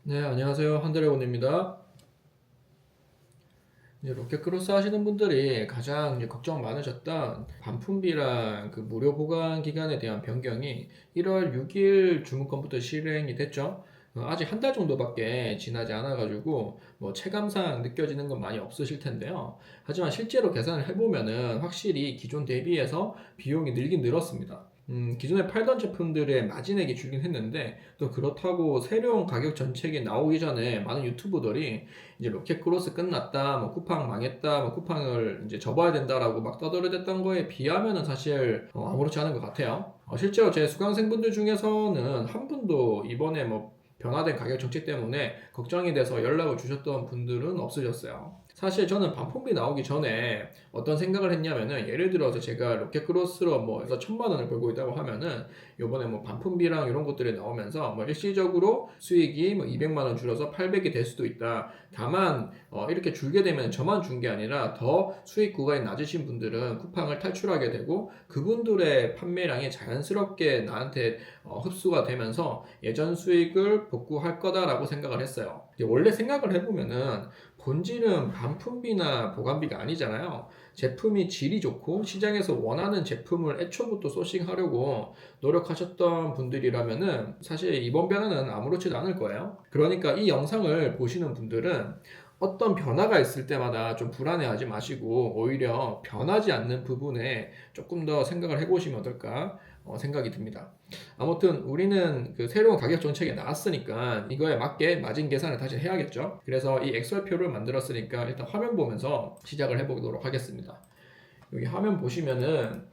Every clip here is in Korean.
네, 안녕하세요. 한드래곤입니다. 이제 로켓크로스 하시는 분들이 가장 이제 걱정 많으셨던 반품비랑 그 무료 보관 기간에 대한 변경이 1월 6일 주문권부터 실행이 됐죠. 아직 한 달 정도밖에 지나지 않아가지고 뭐 체감상 느껴지는 건 많이 없으실 텐데요. 하지만 실제로 계산을 해보면은 확실히 기존 대비해서 비용이 늘긴 늘었습니다. 기존에 팔던 제품들의 마진액이 줄긴 했는데 또 그렇다고 새로운 가격 정책이 나오기 전에 많은 유튜버들이 이제 로켓크로스 끝났다, 뭐 쿠팡 망했다, 뭐 쿠팡을 이제 접어야 된다라고 막 떠들어댔던 거에 비하면은 사실 아무렇지 않은 것 같아요. 실제로 제 수강생분들 중에서는 한 분도 이번에 뭐 변화된 가격 정책 때문에 걱정이 돼서 연락을 주셨던 분들은 없으셨어요. 사실 저는 반품비 나오기 전에 어떤 생각을 했냐면은 예를 들어서 제가 로켓크로스로 뭐 해서 1,000만 원을 벌고 있다고 하면은 요번에 뭐 반품비랑 이런 것들이 나오면서 뭐 일시적으로 수익이 뭐 200만 원 줄어서 800이 될 수도 있다. 다만 이렇게 줄게 되면 저만 준 게 아니라 더 수익 구간이 낮으신 분들은 쿠팡을 탈출하게 되고 그분들의 판매량이 자연스럽게 나한테 흡수가 되면서 예전 수익을 복구할 거다라고 생각을 했어요. 원래 생각을 해보면은 본질은 반품비나 보관비가 아니잖아요. 제품이 질이 좋고 시장에서 원하는 제품을 애초부터 소싱하려고 노력하셨던 분들이라면은 사실 이번 변화는 아무렇지도 않을 거예요. 그러니까 이 영상을 보시는 분들은 어떤 변화가 있을 때마다 좀 불안해하지 마시고 오히려 변하지 않는 부분에 조금 더 생각을 해보시면 어떨까 생각이 듭니다. 아무튼 우리는 그 새로운 가격 정책이 나왔으니까 이거에 맞게 마진 계산을 다시 해야겠죠. 그래서 이 엑셀표를 만들었으니까 일단 화면 보면서 시작을 해보도록 하겠습니다. 여기 화면 보시면은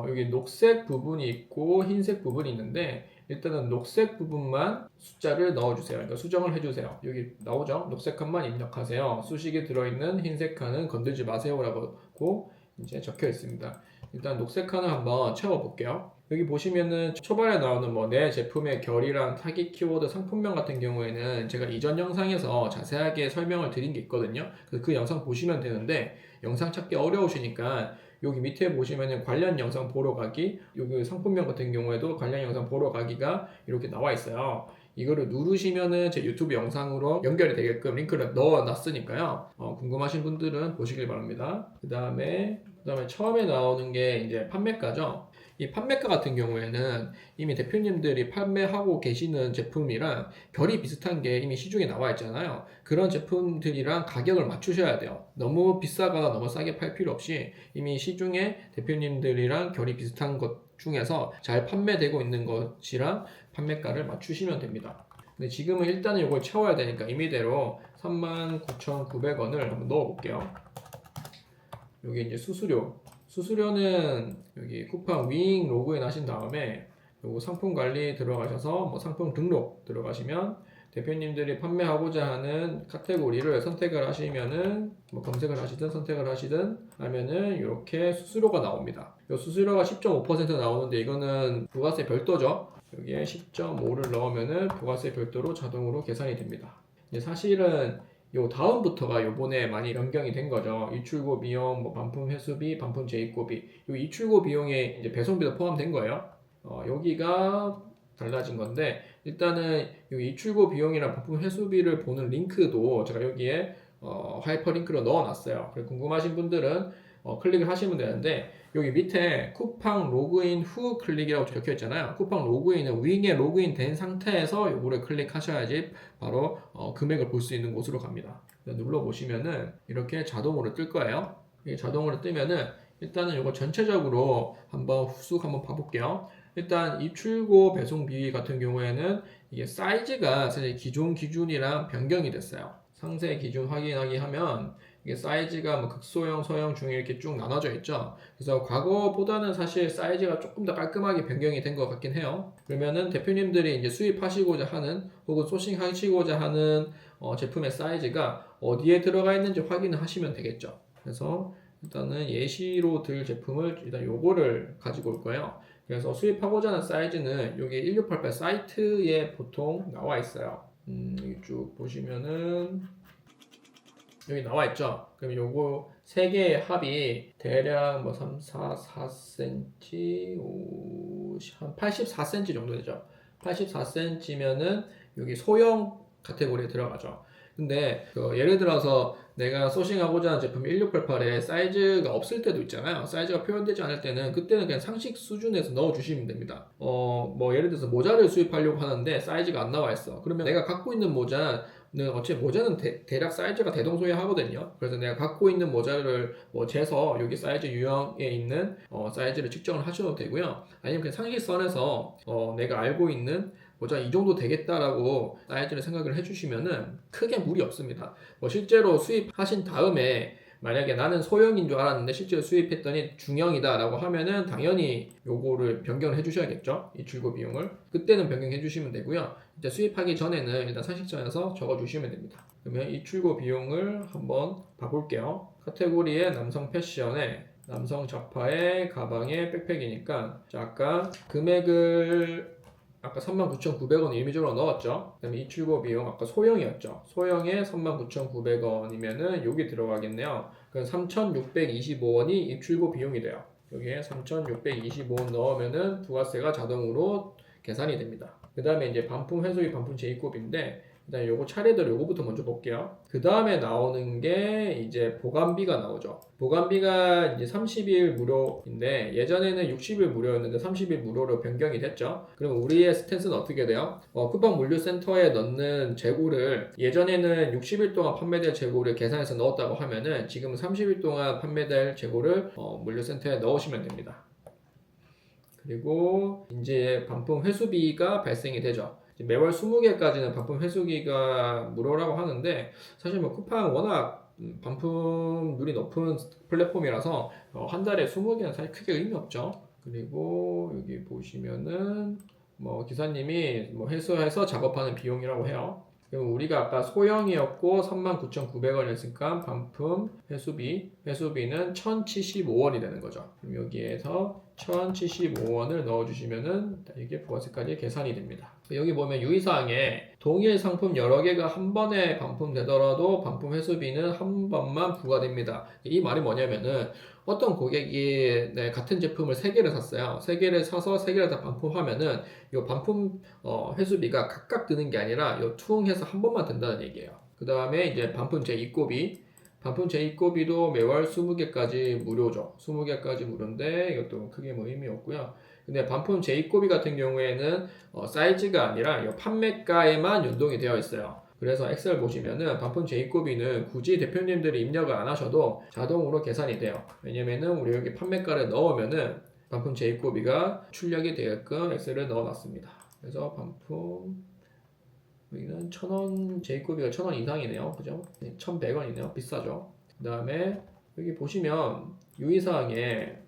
여기 녹색 부분이 있고 흰색 부분이 있는데 일단은 녹색 부분만 숫자를 넣어주세요. 그러니까 수정을 해주세요. 여기 나오죠? 녹색 칸만 입력하세요. 수식이 들어있는 흰색 칸은 건들지 마세요라고 이제 적혀 있습니다. 일단 녹색 칸을 한번 채워볼게요. 여기 보시면은 초반에 나오는 뭐 내 제품의 결이랑 타깃 키워드 상품명 같은 경우에는 제가 이전 영상에서 자세하게 설명을 드린 게 있거든요. 그 영상 보시면 되는데 영상 찾기 어려우시니까 여기 밑에 보시면은 관련 영상 보러 가기, 여기 상품명 같은 경우에도 관련 영상 보러 가기가 이렇게 나와 있어요. 이거를 누르시면은 제 유튜브 영상으로 연결이 되게끔 링크를 넣어 놨으니까요. 궁금하신 분들은 보시길 바랍니다. 그 다음에 처음에 나오는 게 이제 판매가죠. 이 판매가 같은 경우에는 이미 대표님들이 판매하고 계시는 제품이랑 결이 비슷한 게 이미 시중에 나와 있잖아요. 그런 제품들이랑 가격을 맞추셔야 돼요. 너무 비싸거나 너무 싸게 팔 필요 없이 이미 시중에 대표님들이랑 결이 비슷한 것 중에서 잘 판매되고 있는 것이랑 판매가를 맞추시면 됩니다. 근데 지금은 일단은 이걸 채워야 되니까 임의대로 39,900원을 한번 넣어 볼게요. 여기 이제 수수료는 여기 쿠팡 윙 로그인 하신 다음에 요거 상품 관리 들어가셔서 뭐 상품 등록 들어가시면 대표님들이 판매하고자 하는 카테고리를 선택을 하시면은 뭐 검색을 하시든 선택을 하시든 하면은 이렇게 수수료가 나옵니다. 이 수수료가 10.5% 나오는데 이거는 부가세 별도죠. 여기에 10.5를 넣으면은 부가세 별도로 자동으로 계산이 됩니다. 사실은 요 다음부터가 요번에 많이 변경이 된 거죠. 이출고 비용, 뭐 반품 회수비, 반품 재입고비. 요 이출고 비용에 이제 배송비도 포함된 거예요. 여기가 달라진 건데 일단은 요 이출고 비용이랑 반품 회수비를 보는 링크도 제가 여기에 하이퍼링크로 넣어놨어요. 궁금하신 분들은 클릭을 하시면 되는데 여기 밑에 쿠팡 로그인 후 클릭이라고 적혀 있잖아요. 쿠팡 로그인은 윙에 로그인 된 상태에서 요거를 클릭하셔야지 바로 금액을 볼 수 있는 곳으로 갑니다. 눌러 보시면은 이렇게 자동으로 뜰 거예요. 이게 자동으로 뜨면은 일단은 이거 전체적으로 쑥 한번 봐볼게요. 일단 입출고 배송비 같은 경우에는 이게 사이즈가 사실 기존 기준이랑 변경이 됐어요. 상세 기준 확인하기 하면 이게 사이즈가 뭐 극소형, 소형, 중형 이렇게 쭉 나눠져 있죠. 그래서 과거보다는 사실 사이즈가 조금 더 깔끔하게 변경이 된 것 같긴 해요. 그러면은 대표님들이 이제 수입하시고자 하는 혹은 소싱하시고자 하는 제품의 사이즈가 어디에 들어가 있는지 확인을 하시면 되겠죠. 그래서 일단은 예시로 들 제품을 일단 요거를 가지고 올 거예요. 그래서 수입하고자 하는 사이즈는 여기 1688 사이트에 보통 나와 있어요. 여기 쭉 보시면은 여기 나와 있죠. 그럼 요거 세 개의 합이 대략 뭐 3, 4, 4cm, 5, 한 84cm 정도 되죠. 84cm면은 여기 소형 카테고리에 들어가죠. 근데 예를 들어서 내가 소싱하고자 하는 제품 1688에 사이즈가 없을 때도 있잖아요. 사이즈가 표현되지 않을 때는 그때는 그냥 상식 수준에서 넣어주시면 됩니다. 뭐 예를 들어서 모자를 수입하려고 하는데 사이즈가 안 나와 있어. 그러면 내가 갖고 있는 모자는 어차피 모자는 대략 사이즈가 대동소이하거든요. 그래서 내가 갖고 있는 모자를 뭐 재서 여기 사이즈 유형에 있는 사이즈를 측정을 하셔도 되고요. 아니면 그냥 상식선에서 내가 알고 있는 모자 이 정도 되겠다라고 사이즈를 생각을 해주시면은 크게 무리 없습니다. 뭐 실제로 수입하신 다음에 만약에 나는 소형인 줄 알았는데 실제로 수입했더니 중형이다 라고 하면은 당연히 요거를 변경을 해주셔야겠죠. 이 출고 비용을 그때는 변경해 주시면 되고요. 이제 수입하기 전에는 일단 상식선에서 적어 주시면 됩니다. 그러면 이 출고 비용을 한번 봐볼게요. 카테고리에 남성 패션에 남성 저파의 가방에 백팩이니까 자, 아까 금액을 아까 39,900원 임의적으로 넣었죠. 그 다음에 이 출고 비용 아까 소형이었죠. 소형에 39,900원이면은 여기 들어가겠네요. 그럼 3,625원이 이 출고 비용이 돼요. 여기에 3,625원 넣으면은 부가세가 자동으로 계산이 됩니다. 그 다음에 이제 반품 회수비 반품 재입고비인데 일단 요거 차례대로 요거부터 먼저 볼게요. 그 다음에 나오는 게 이제 보관비가 나오죠. 보관비가 이제 30일 무료인데 예전에는 60일 무료였는데 30일 무료로 변경이 됐죠. 그럼 우리의 스탠스는 어떻게 돼요? 쿠팡 물류센터에 넣는 재고를 예전에는 60일 동안 판매될 재고를 계산해서 넣었다고 하면은 지금은 30일 동안 판매될 재고를 물류센터에 넣으시면 됩니다. 그리고 이제 반품 회수비가 발생이 되죠. 매월 20개까지는 반품 회수기가 무료라고 하는데 사실 뭐 쿠팡 워낙 반품률이 높은 플랫폼이라서 한 달에 20개는 사실 크게 의미 없죠. 그리고 여기 보시면은 뭐 기사님이 뭐 회수해서 작업하는 비용이라고 해요. 그럼 우리가 아까 소형이었고 39,900원이었으니까 반품 회수비는 1,075원이 되는 거죠. 그럼 여기에서 1,075원을 넣어주시면은 이게 부가세까지 계산이 됩니다. 여기 보면 유의사항에 동일 상품 여러 개가 한 번에 반품되더라도 반품 회수비는 한 번만 부과됩니다. 이 말이 뭐냐면은 어떤 고객이 같은 제품을 3개를 샀어요. 3개를 사서 3개를 다 반품하면은 이 반품 회수비가 각각 드는 게 아니라 이 투응해서 한 번만 든다는 얘기예요. 그 다음에 이제 반품 재입고비도 매월 20개까지 무료죠. 20개까지 무료인데 이것도 크게 뭐 의미 없고요. 근데 반품 재입고비 같은 경우에는 사이즈가 아니라 이 판매가에만 연동이 되어 있어요. 그래서 엑셀 보시면은 반품 재입고비는 굳이 대표님들이 입력을 안 하셔도 자동으로 계산이 돼요. 왜냐면은 우리 여기 판매가를 넣으면은 반품 재입고비가 출력이 되게끔 엑셀을 넣어놨습니다. 그래서 반품 여기는 1,000원 재입고비가 1,000원 이상이네요. 그죠? 1,100원이네요. 비싸죠. 그 다음에 여기 보시면 유의사항에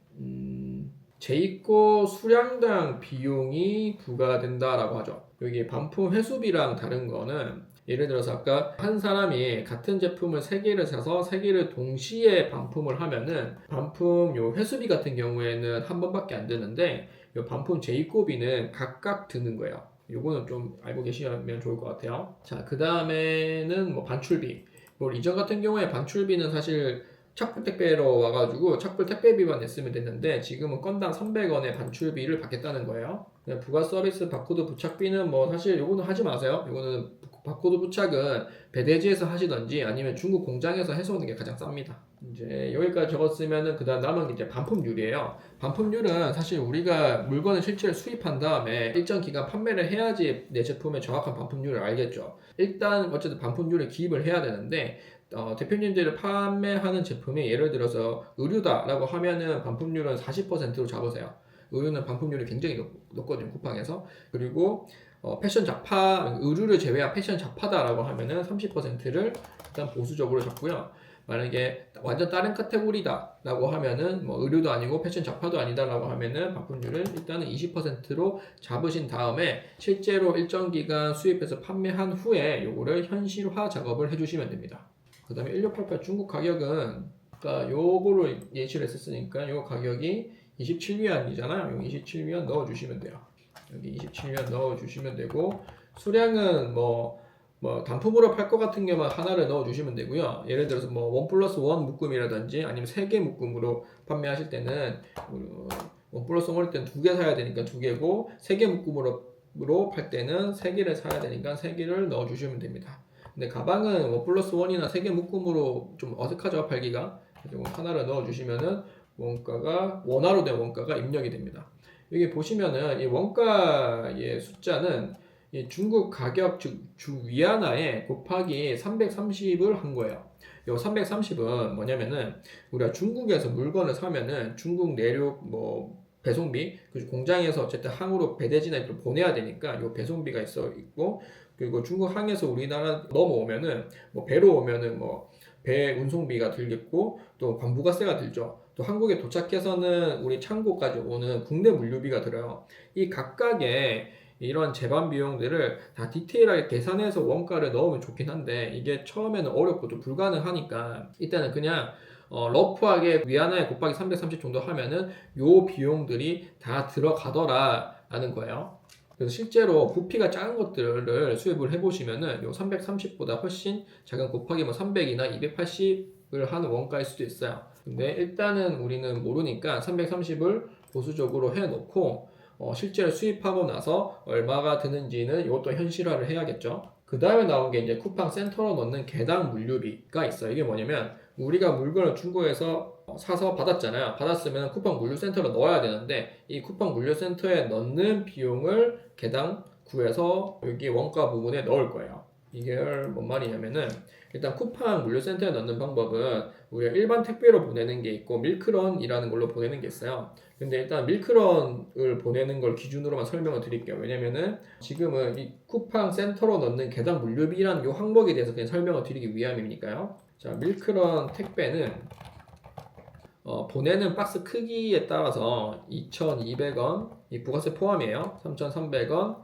재입고 수량당 비용이 부과된다라고 하죠. 여기 반품 회수비랑 다른 거는 예를 들어서 아까 한 사람이 같은 제품을 3개를 사서 3개를 동시에 반품을 하면은 반품 요 회수비 같은 경우에는 한 번밖에 안 드는데 요 반품 재입고비는 각각 드는 거예요. 요거는 좀 알고 계시면 좋을 것 같아요. 자, 그 다음에는 뭐 반출비. 뭐 이전 같은 경우에 반출비는 사실 착불 택배로 와가지고 착불 택배비만 냈으면 됐는데 지금은 건당 300원의 반출비를 받겠다는 거예요. 부가 서비스 바코드 부착비는 뭐 사실 요거는 하지 마세요. 요거는 바코드 부착은 배대지에서 하시던지 아니면 중국 공장에서 해서 오는 게 가장 쌉니다. 이제 여기까지 적었으면은 그 다음 남은 게 이제 반품률이에요. 반품률은 사실 우리가 물건을 실제로 수입한 다음에 일정 기간 판매를 해야지 내 제품의 정확한 반품률을 알겠죠. 일단 어쨌든 반품률을 기입을 해야 되는데 대표님들이 판매하는 제품이 예를 들어서 의류다라고 하면은 반품률은 40%로 잡으세요. 의류는 반품률이 굉장히 높거든요, 쿠팡에서. 그리고 패션 잡화, 의류를 제외한 패션 잡화다라고 하면은 30%를 일단 보수적으로 잡고요. 만약에 완전 다른 카테고리다 라고 하면은 뭐 의류도 아니고 패션 잡화도 아니다 라고 하면은 반품률을 일단은 20%로 잡으신 다음에 실제로 일정 기간 수입해서 판매한 후에 요거를 현실화 작업을 해주시면 됩니다. 그 다음에 1688 중국 가격은 아까 요거를 예시를 했었으니까 요 가격이 27위안이잖아요. 요 27위안 넣어주시면 돼요. 여기 27위안 넣어주시면 되고 수량은 뭐 단품으로 팔 것 같은 경우만 하나를 넣어주시면 되고요. 예를 들어서 뭐 1+1 묶음이라든지 아니면 3개 묶음으로 판매하실 때는 1+1일 때는 2개 사야 되니까 2개고 3개 묶음으로 3개로 팔 때는 3개를 사야 되니까 3개를 넣어주시면 됩니다. 근데 가방은 1+1이나 3개 묶음으로 좀 어색하죠, 팔기가. 그래서 하나를 넣어주시면은 원화로 된 원가가 입력이 됩니다. 여기 보시면은 이 원가의 숫자는 이 중국 가격 즉 주 위안화에 곱하기 330을 한 거예요. 요 330은 뭐냐면은 우리가 중국에서 물건을 사면은 중국 내륙 뭐 배송비, 공장에서 어쨌든 항으로 배대지나 이렇게 보내야 되니까 요 배송비가 있고, 그리고 중국 항에서 우리나라 넘어오면은 뭐 배로 오면은 뭐 배 운송비가 들겠고, 또 관부가세가 들죠. 또 한국에 도착해서는 우리 창고까지 오는 국내 물류비가 들어요. 이 각각의 이런 제반 비용들을 다 디테일하게 계산해서 원가를 넣으면 좋긴 한데, 이게 처음에는 어렵고 좀 불가능하니까 일단은 그냥 러프하게 위안화에 곱하기 330 정도 하면은 요 비용들이 다 들어가더라 라는 거예요. 그래서 실제로 부피가 작은 것들을 수입을 해보시면은 요 330보다 훨씬 작은 곱하기 뭐 300이나 280을 하는 원가일 수도 있어요. 근데 일단은 우리는 모르니까 330을 보수적으로 해놓고 실제로 수입하고 나서 얼마가 드는지는 이것도 현실화를 해야겠죠. 그 다음에 나온 게 이제 쿠팡 센터로 넣는 개당 물류비가 있어요. 이게 뭐냐면 우리가 물건을 중고에서 사서 받았잖아요. 받았으면 쿠팡 물류센터로 넣어야 되는데 이 쿠팡 물류센터에 넣는 비용을 개당 구해서 여기 원가 부분에 넣을 거예요. 이게 뭔 말이냐면은 일단 쿠팡 물류센터에 넣는 방법은 우리가 일반 택배로 보내는 게 있고 밀크런이라는 걸로 보내는 게 있어요. 근데 일단 밀크런을 보내는 걸 기준으로만 설명을 드릴게요. 왜냐면은 지금은 이 쿠팡 센터로 넣는 개당 물류비라는 요 항목에 대해서 그냥 설명을 드리기 위함이니까요. 자, 밀크런 택배는 보내는 박스 크기에 따라서 2,200원, 이 부가세 포함이에요. 3,300원,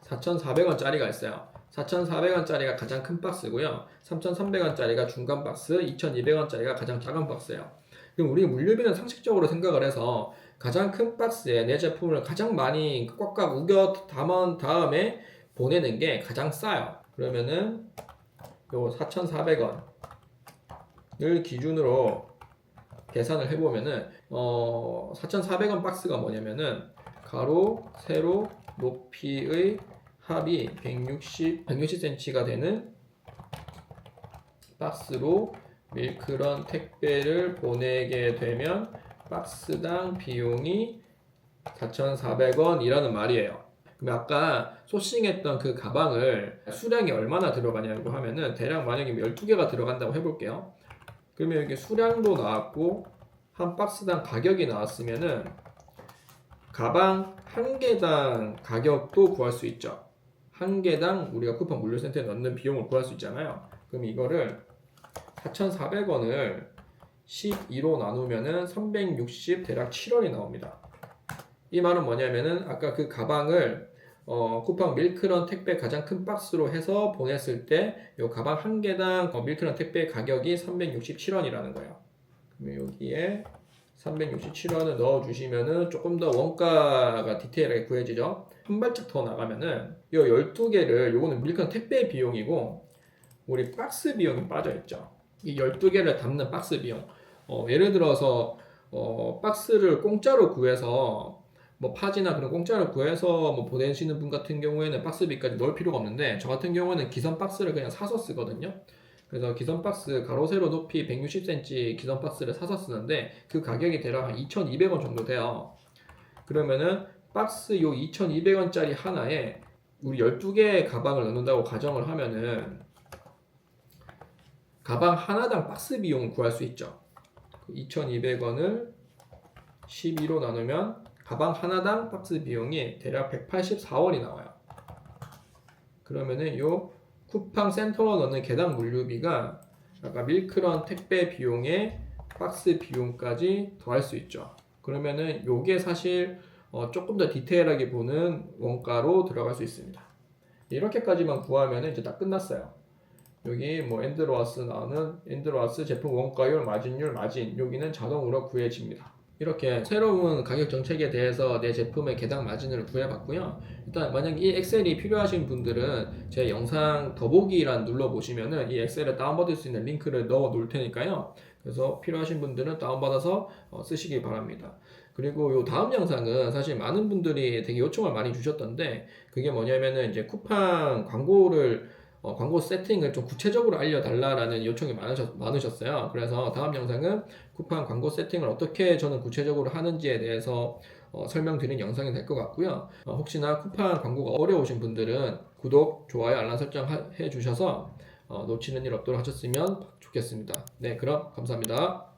4,400원짜리가 있어요. 4,400원짜리가 가장 큰 박스고요. 3,300원짜리가 중간 박스, 2,200원짜리가 가장 작은 박스예요. 그럼 우리 물류비는 상식적으로 생각을 해서 가장 큰 박스에 내 제품을 가장 많이 꽉꽉 우겨 담은 다음에 보내는 게 가장 싸요. 그러면은 요 4,400원을 기준으로 계산을 해보면은 4,400원 박스가 뭐냐면은 가로, 세로, 높이의 합이 160cm가 되는 박스로 밀크런 택배를 보내게 되면 박스당 비용이 4,400원이라는 말이에요. 그럼 아까 소싱했던 그 가방을 수량이 얼마나 들어가냐고 하면은 대략 만약에 12개가 들어간다고 해볼게요. 그러면 여기 수량도 나왔고 한 박스당 가격이 나왔으면은 가방 한 개당 가격도 구할 수 있죠. 한 개당 우리가 쿠팡 물류센터에 넣는 비용을 구할 수 있잖아요. 그럼 이거를 4,400원을 12로 나누면은 360 대략 7원이 나옵니다. 이 말은 뭐냐면은 아까 그 가방을 쿠팡 밀크런 택배 가장 큰 박스로 해서 보냈을 때 이 가방 한 개당 밀크런 택배 가격이 367원이라는 거예요. 그러면 여기에 367원을 넣어주시면은 조금 더 원가가 디테일하게 구해지죠. 한 발짝 더 나가면은 이 12개를 요거는 밀크런 택배 비용이고 우리 박스 비용이 빠져있죠. 이 12개를 담는 박스 비용. 예를 들어서 박스를 공짜로 구해서 뭐 파지나 그런 공짜로 구해서 뭐 보내시는 분 같은 경우에는 박스비까지 넣을 필요가 없는데 저 같은 경우에는 기성 박스를 그냥 사서 쓰거든요. 그래서 기성 박스 가로 세로 높이 160cm 기성 박스를 사서 쓰는데 그 가격이 대략 한 2,200원 정도 돼요. 그러면은 박스 요 2,200원짜리 하나에 우리 12개의 가방을 넣는다고 가정을 하면은 가방 하나당 박스 비용을 구할 수 있죠. 2,200원을 12로 나누면 가방 하나당 박스 비용이 대략 184원이 나와요. 그러면은 요 쿠팡 센터로 넣는 개당 물류비가 아까 밀크런 택배 비용에 박스 비용까지 더할 수 있죠. 그러면은 요게 사실 조금 더 디테일하게 보는 원가로 들어갈 수 있습니다. 이렇게까지만 구하면 이제 딱 끝났어요. 여기 뭐 엔드로와스 나오는 엔드로와스 제품 원가율, 마진율, 마진 여기는 자동으로 구해집니다. 이렇게 새로운 가격 정책에 대해서 내 제품의 개당 마진을 구해봤고요. 일단 만약 이 엑셀이 필요하신 분들은 제 영상 더보기란 눌러보시면은 이 엑셀을 다운받을 수 있는 링크를 넣어 놓을 테니까요. 그래서 필요하신 분들은 다운받아서 쓰시기 바랍니다. 그리고 요 다음 영상은 사실 많은 분들이 되게 요청을 많이 주셨던데 그게 뭐냐면은 이제 쿠팡 광고를 광고 세팅을 좀 구체적으로 알려달라라는 요청이 많으셨어요. 그래서 다음 영상은 쿠팡 광고 세팅을 어떻게 저는 구체적으로 하는지에 대해서 설명드린 영상이 될 것 같고요. 혹시나 쿠팡 광고가 어려우신 분들은 구독, 좋아요, 알람 설정 해 주셔서 놓치는 일 없도록 하셨으면 좋겠습니다. 네, 그럼 감사합니다.